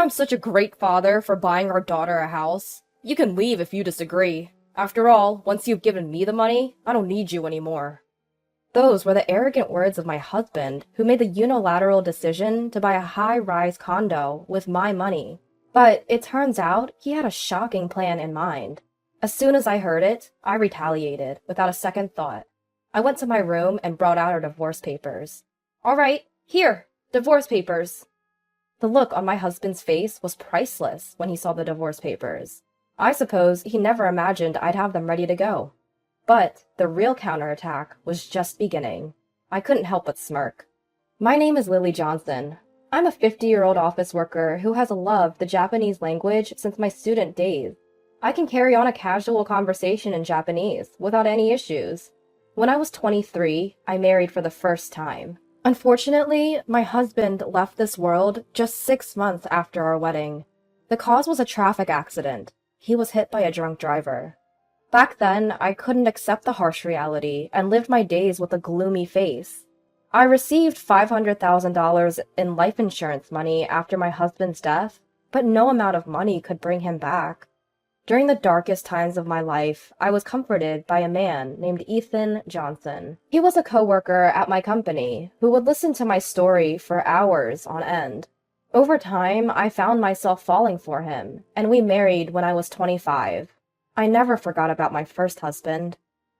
I'm such a great father for buying our daughter a house. You can leave if you disagree. After all, once you've given me the money, I don't need you anymore. Those were the arrogant words of my husband, who made the unilateral decision to buy a high-rise condo with my money. But it turns out he had a shocking plan in mind. As soon as I heard it, I retaliated without a second thought. I went to my room and brought out our divorce papers. All right, here, divorce papers. The look on my husband's face was priceless when he saw the divorce papers. I suppose he never imagined I'd have them ready to go. But the real counterattack was just beginning. I couldn't help but smirk. My name is Lily Johnson. I'm a 50-year-old office worker who has loved the Japanese language since my student days. I can carry on a casual conversation in Japanese without any issues. When I was 23, I married for the first time. Unfortunately, my husband left this world just 6 months after our wedding. The cause was a traffic accident. He was hit by a drunk driver. Back then, I couldn't accept the harsh reality and lived my days with a gloomy face. I received $500,000 in life insurance money after my husband's death, but no amount of money could bring him back. During the darkest times of my life, I was comforted by a man named Ethan Johnson. He was a coworker at my company who would listen to my story for hours on end. Over time, I found myself falling for him, and we married when I was 25. I never forgot about my first husband.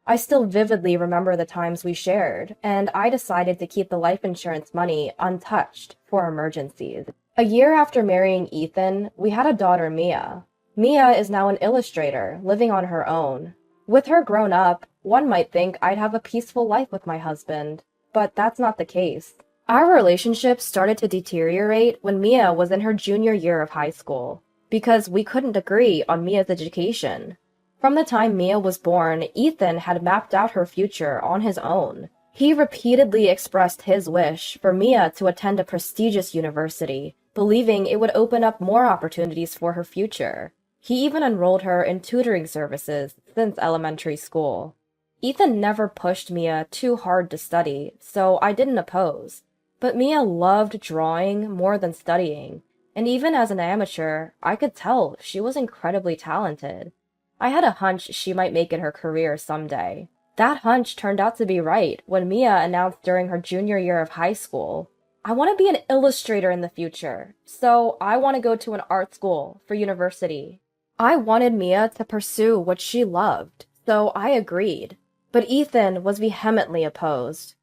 I still vividly remember the times we shared, and I decided to keep the life insurance money untouched for emergencies. A year after marrying Ethan, we had a daughter, Mia. Mia is now an illustrator, living on her own. With her grown up, one might think I'd have a peaceful life with my husband, but that's not the case. Our relationship started to deteriorate when Mia was in her junior year of high school, because we couldn't agree on Mia's education. From the time Mia was born, Ethan had mapped out her future on his own. He repeatedly expressed his wish for Mia to attend a prestigious university, believing it would open up more opportunities for her future. He even enrolled her in tutoring services since elementary school. Ethan never pushed Mia too hard to study, so I didn't oppose. But Mia loved drawing more than studying, and even as an amateur, I could tell she was incredibly talented. I had a hunch she might make it her career someday. That hunch turned out to be right when Mia announced during her junior year of high school, "I want to be an illustrator in the future, so I want to go to an art school for university." I wanted Mia to pursue what she loved, so I agreed. But Ethan was vehemently opposed.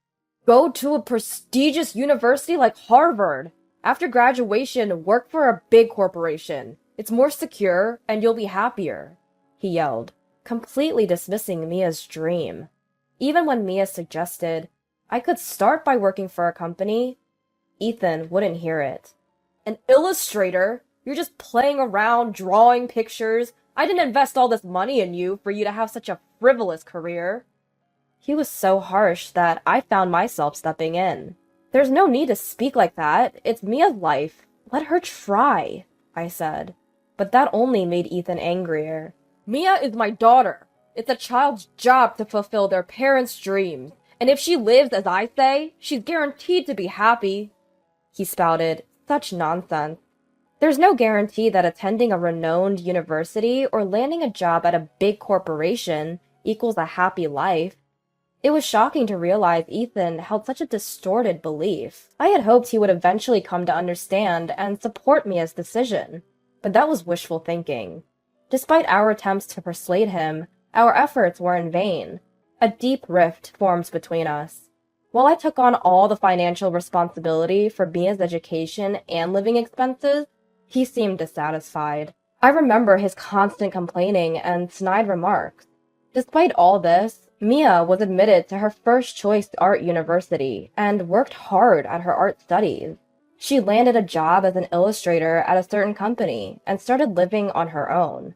"Go to a prestigious university like Harvard. After graduation, work for a big corporation. It's more secure, and you'll be happier," he yelled, completely dismissing Mia's dream. Even when Mia suggested, I could start by working for a company, Ethan wouldn't hear it. "An illustrator? You're just playing around, drawing pictures. I didn't invest all this money in you for you to have such a frivolous career." He was so harsh that I found myself stepping in. "There's no need to speak like that. It's Mia's life. Let her try," I said. But that only made Ethan angrier. "Mia is my daughter. It's a child's job to fulfill their parents' dreams. And if she lives as I say, she's guaranteed to be happy," he spouted. Such nonsense. There's no guarantee that attending a renowned university or landing a job at a big corporation equals a happy life. It was shocking to realize Ethan held such a distorted belief. I had hoped he would eventually come to understand and support Mia's decision, but that was wishful thinking. Despite our attempts to persuade him, our efforts were in vain. A deep rift formed between us. While I took on all the financial responsibility for Mia's education and living expenses, he seemed dissatisfied. I remember his constant complaining and snide remarks. Despite all this, Mia was admitted to her first choice art university and worked hard at her art studies. She landed a job as an illustrator at a certain company and started living on her own.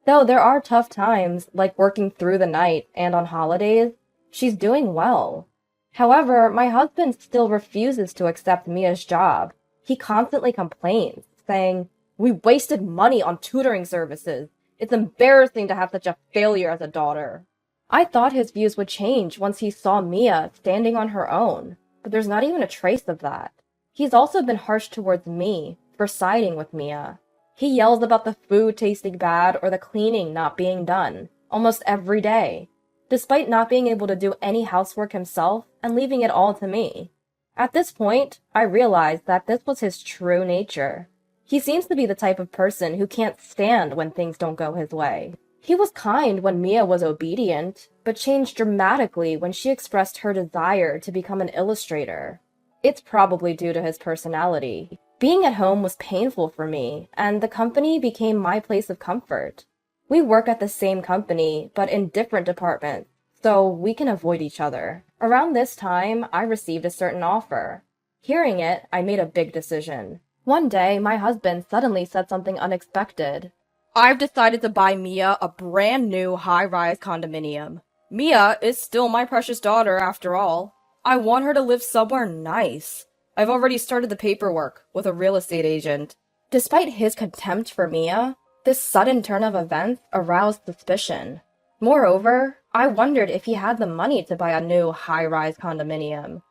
Though there are tough times, like working through the night and on holidays, she's doing well. However, my husband still refuses to accept Mia's job. He constantly complains, saying, "We wasted money on tutoring services. It's embarrassing to have such a failure as a daughter." I thought his views would change once he saw Mia standing on her own, but there's not even a trace of that. He's also been harsh towards me, for siding with Mia. He yells about the food tasting bad or the cleaning not being done, almost every day, despite not being able to do any housework himself and leaving it all to me. At this point, I realized that this was his true nature. He seems to be the type of person who can't stand when things don't go his way. He was kind when Mia was obedient, but changed dramatically when she expressed her desire to become an illustrator. It's probably due to his personality. Being at home was painful for me, and the company became my place of comfort. We work at the same company, but in different departments, so we can avoid each other. Around this time, I received a certain offer. Hearing it, I made a big decision. One day, my husband suddenly said something unexpected. I've decided to buy Mia a brand new high-rise condominium. Mia is still my precious daughter after all. I want her to live somewhere nice. I've already started the paperwork with a real estate agent. Despite his contempt for Mia, this sudden turn of events aroused suspicion. Moreover, I wondered if he had the money to buy a new high-rise condominium.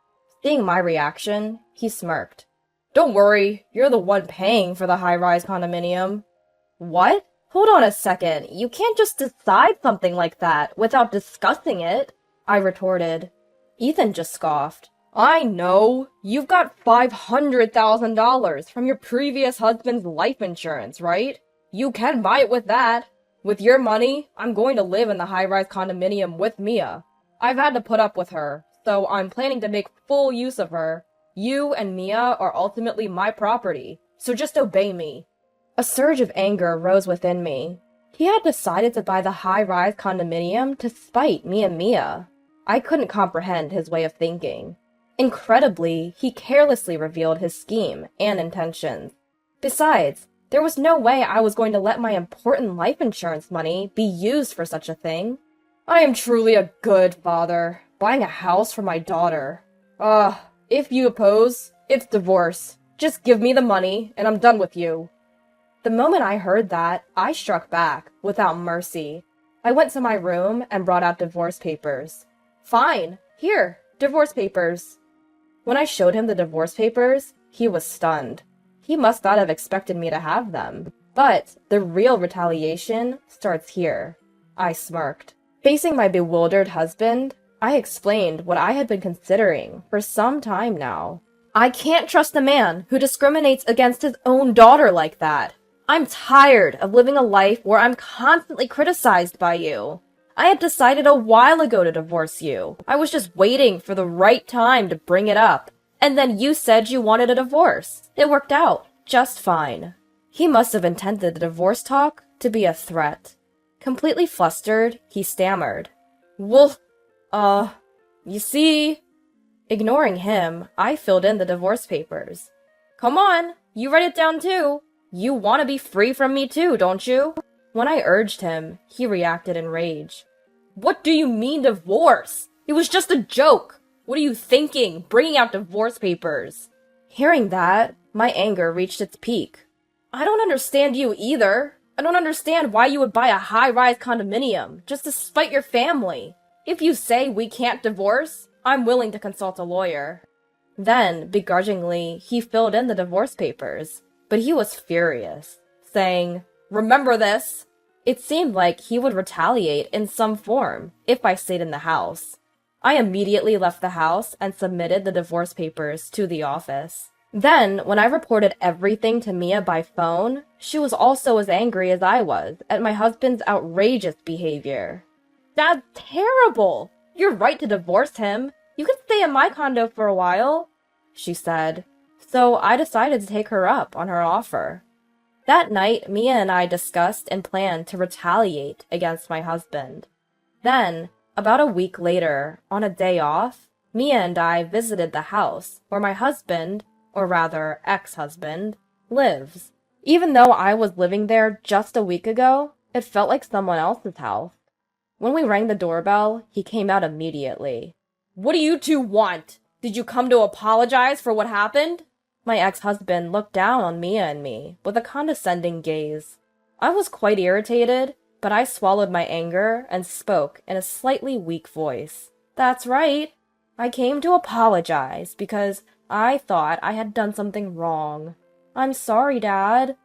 Seeing my reaction, he smirked. Don't worry, you're the one paying for the high-rise condominium. What? Hold on a second, you can't just decide something like that without discussing it, I retorted. Ethan just scoffed. I know. You've got $500,000 from your previous husband's life insurance, right? You can buy it with that. With your money, I'm going to live in the high-rise condominium with Mia. I've had to put up with her, so I'm planning to make full use of her. You and Mia are ultimately my property, so just obey me. A surge of anger rose within me. He had decided to buy the high-rise condominium to spite me and Mia. I couldn't comprehend his way of thinking. Incredibly, he carelessly revealed his scheme and intentions. Besides, there was no way I was going to let my important life insurance money be used for such a thing. I am truly a good father, buying a house for my daughter. If you oppose, it's divorce. Just give me the money, and I'm done with you. The moment I heard that, I struck back, without mercy. I went to my room and brought out divorce papers. Fine, here, divorce papers. When I showed him the divorce papers, he was stunned. He must not have expected me to have them. But the real retaliation starts here. I smirked. Facing my bewildered husband, I explained what I had been considering for some time now. I can't trust a man who discriminates against his own daughter like that. I'm tired of living a life where I'm constantly criticized by you. I had decided a while ago to divorce you. I was just waiting for the right time to bring it up. And then you said you wanted a divorce. It worked out just fine. He must have intended the divorce talk to be a threat. Completely flustered, he stammered. Well, you see... Ignoring him, I filled in the divorce papers. Come on, you write it down too. You want to be free from me too, don't you? When I urged him, he reacted in rage. What do you mean divorce? It was just a joke. What are you thinking, bringing out divorce papers? Hearing that, my anger reached its peak. I don't understand you either. I don't understand why you would buy a high-rise condominium just to spite your family. If you say we can't divorce, I'm willing to consult a lawyer. Then, begrudgingly, he filled in the divorce papers, but he was furious, saying, Remember this! It seemed like he would retaliate in some form if I stayed in the house. I immediately left the house and submitted the divorce papers to the office. Then, when I reported everything to Mia by phone, she was also as angry as I was at my husband's outrageous behavior. That's terrible! You're right to divorce him. You can stay in my condo for a while, she said. So I decided to take her up on her offer. That night, Mia and I discussed and planned to retaliate against my husband. Then, about a week later, on a day off, Mia and I visited the house where my husband, or rather ex-husband, lives. Even though I was living there just a week ago, it felt like someone else's house. When we rang the doorbell, he came out immediately. What do you two want? Did you come to apologize for what happened? My ex-husband looked down on Mia and me with a condescending gaze. I was quite irritated, but I swallowed my anger and spoke in a slightly weak voice. That's right. I came to apologize because I thought I had done something wrong. I'm sorry, Dad.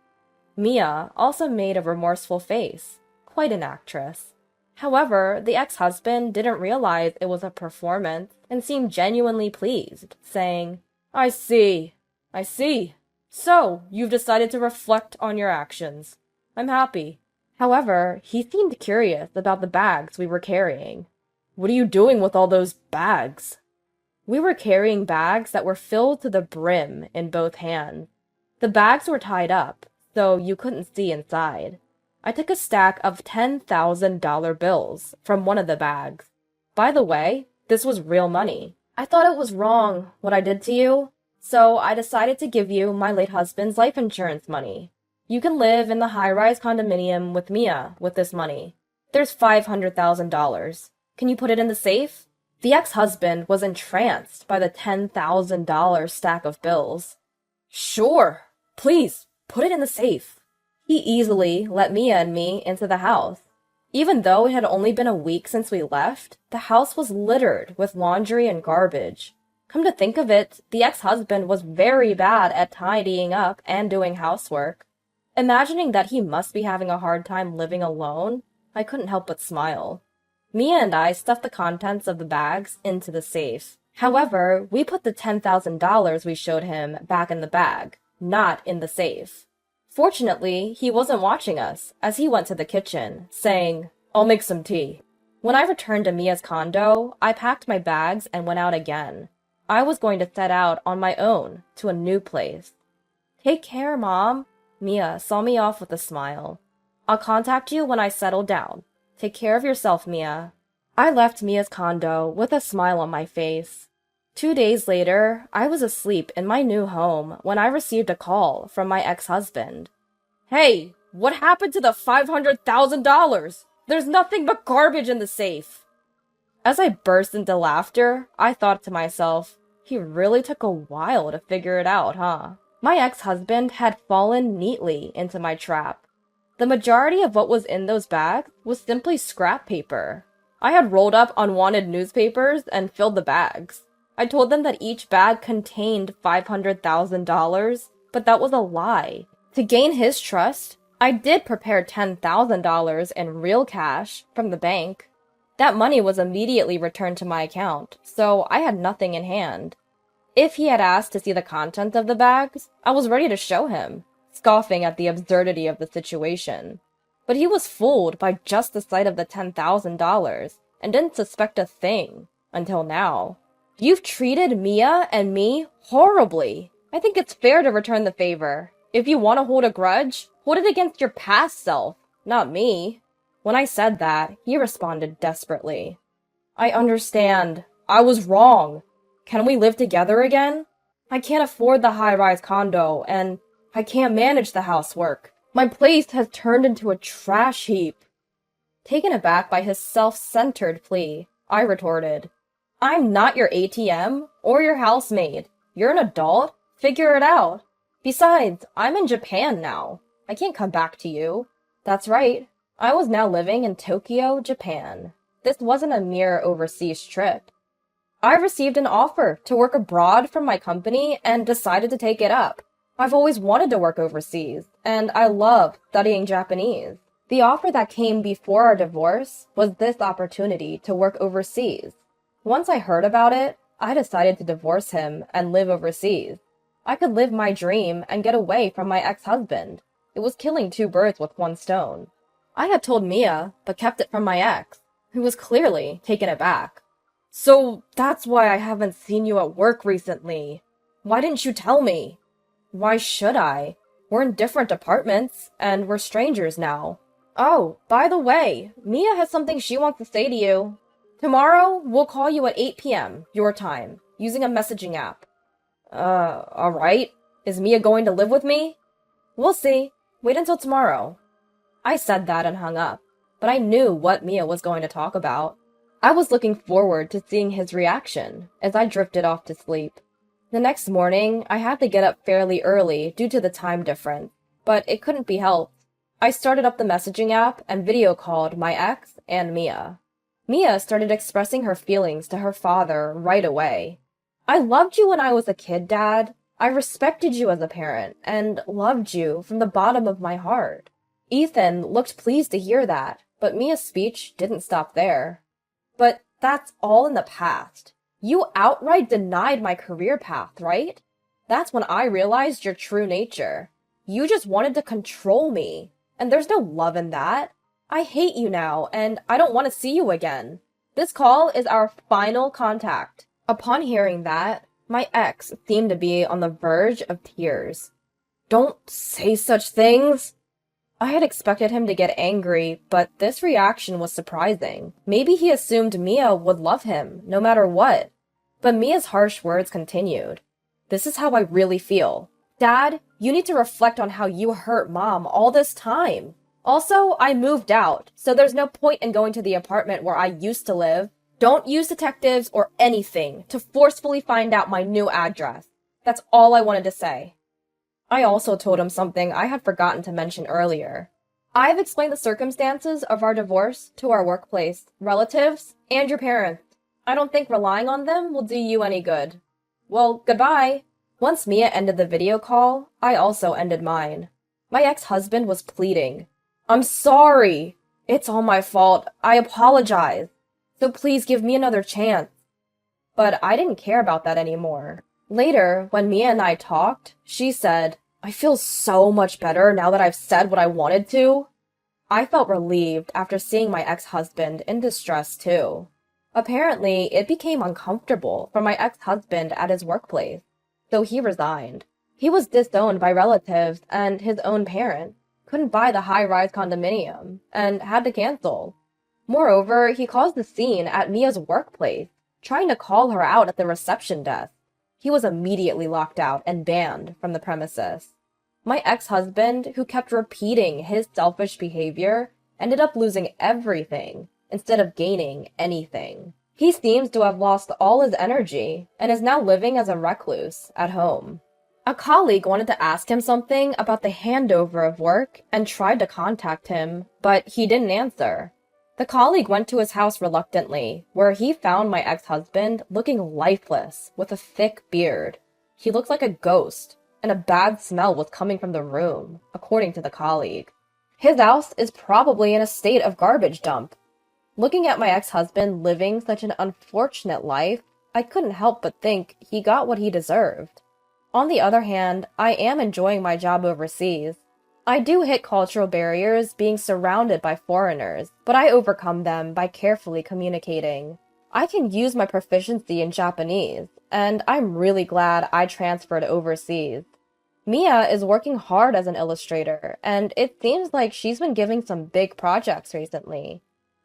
Mia also made a remorseful face. Quite an actress. However, the ex-husband didn't realize it was a performance and seemed genuinely pleased, saying, I see. I see. So, you've decided to reflect on your actions. I'm happy. However, he seemed curious about the bags we were carrying. What are you doing with all those bags? We were carrying bags that were filled to the brim in both hands. The bags were tied up, so you couldn't see inside. I took a stack of $10,000 bills from one of the bags. By the way, this was real money. I thought it was wrong what I did to you, so I decided to give you my late husband's life insurance money. You can live in the high-rise condominium with Mia with this money. There's $500,000. Can you put it in the safe? The ex-husband was entranced by the $10,000 stack of bills. Sure, please, put it in the safe. He easily let Mia and me into the house. Even though it had only been a week since we left, the house was littered with laundry and garbage. Come to think of it, the ex-husband was very bad at tidying up and doing housework. Imagining that he must be having a hard time living alone, I couldn't help but smile. Mia and I stuffed the contents of the bags into the safe. However, we put the $10,000 we showed him back in the bag, not in the safe. Fortunately, he wasn't watching us, as he went to the kitchen, saying, I'll make some tea. When I returned to Mia's condo, I packed my bags and went out again. I was going to set out on my own to a new place. Take care, Mom. Mia saw me off with a smile. I'll contact you when I settle down. Take care of yourself, Mia. I left Mia's condo with a smile on my face. 2 days later, I was asleep in my new home when I received a call from my ex-husband. Hey, what happened to the $500,000? There's nothing but garbage in the safe. As I burst into laughter, I thought to myself, he really took a while to figure it out, huh? My ex-husband had fallen neatly into my trap. The majority of what was in those bags was simply scrap paper. I had rolled up unwanted newspapers and filled the bags. I told them that each bag contained $500,000, but that was a lie. To gain his trust, I did prepare $10,000 in real cash from the bank. That money was immediately returned to my account, so I had nothing in hand. If he had asked to see the contents of the bags, I was ready to show him, scoffing at the absurdity of the situation. But he was fooled by just the sight of the $10,000 and didn't suspect a thing until now. You've treated Mia and me horribly. I think it's fair to return the favor. If you want to hold a grudge, hold it against your past self, not me. When I said that, he responded desperately. I understand. I was wrong. Can we live together again? I can't afford the high-rise condo, and I can't manage the housework. My place has turned into a trash heap. Taken aback by his self-centered plea, I retorted, I'm not your ATM or your housemaid. You're an adult. Figure it out. Besides, I'm in Japan now. I can't come back to you. That's right. I was now living in Tokyo, Japan. This wasn't a mere overseas trip. I received an offer to work abroad from my company and decided to take it up. I've always wanted to work overseas, and I love studying Japanese. The offer that came before our divorce was this opportunity to work overseas. Once I heard about it, I decided to divorce him and live overseas. I could live my dream and get away from my ex-husband. It was killing two birds with one stone. I had told Mia, but kept it from my ex, who was clearly taken aback. So that's why I haven't seen you at work recently. Why didn't you tell me? Why should I? We're in different apartments, and we're strangers now. Oh, by the way, Mia has something she wants to say to you. Tomorrow, we'll call you at 8 p.m., your time, using a messaging app. Alright. Is Mia going to live with me? We'll see. Wait until tomorrow. I said that and hung up, but I knew what Mia was going to talk about. I was looking forward to seeing his reaction as I drifted off to sleep. The next morning, I had to get up fairly early due to the time difference, but it couldn't be helped. I started up the messaging app and video called my ex and Mia. Mia started expressing her feelings to her father right away. I loved you when I was a kid, Dad. I respected you as a parent and loved you from the bottom of my heart. Ethan looked pleased to hear that, but Mia's speech didn't stop there. But that's all in the past. You outright denied my career path, right? That's when I realized your true nature. You just wanted to control me, and there's no love in that. I hate you now, and I don't want to see you again. This call is our final contact. Upon hearing that, my ex seemed to be on the verge of tears. Don't say such things. I had expected him to get angry, but this reaction was surprising. Maybe he assumed Mia would love him, no matter what. But Mia's harsh words continued. This is how I really feel. Dad, you need to reflect on how you hurt Mom all this time. Also, I moved out, so there's no point in going to the apartment where I used to live. Don't use detectives or anything to forcefully find out my new address. That's all I wanted to say. I also told him something I had forgotten to mention earlier. I've explained the circumstances of our divorce to our workplace, relatives, and your parents. I don't think relying on them will do you any good. Well, goodbye. Once Mia ended the video call, I also ended mine. My ex-husband was pleading. I'm sorry. It's all my fault. I apologize. So please give me another chance. But I didn't care about that anymore. Later, when Mia and I talked, she said, I feel so much better now that I've said what I wanted to. I felt relieved after seeing my ex-husband in distress too. Apparently, it became uncomfortable for my ex-husband at his workplace, so he resigned. He was disowned by relatives and his own parents, couldn't buy the high-rise condominium, and had to cancel. Moreover, he caused a scene at Mia's workplace, trying to call her out at the reception desk. He was immediately locked out and banned from the premises. My ex-husband, who kept repeating his selfish behavior, ended up losing everything instead of gaining anything. He seems to have lost all his energy and is now living as a recluse at home. A colleague wanted to ask him something about the handover of work and tried to contact him, but he didn't answer. The colleague went to his house reluctantly, where he found my ex-husband looking lifeless with a thick beard. He looked like a ghost, and a bad smell was coming from the room, according to the colleague. His house is probably in a state of garbage dump. Looking at my ex-husband living such an unfortunate life, I couldn't help but think he got what he deserved. On the other hand, I am enjoying my job overseas. I do hit cultural barriers being surrounded by foreigners, but I overcome them by carefully communicating. I can use my proficiency in Japanese, and I'm really glad I transferred overseas. Mia is working hard as an illustrator, and it seems like she's been giving some big projects recently.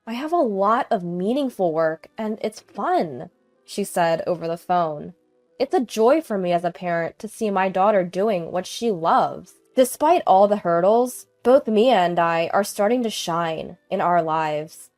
I have a lot of meaningful work, and it's fun, she said over the phone. It's a joy for me as a parent to see my daughter doing what she loves. Despite all the hurdles, both Mia and I are starting to shine in our lives.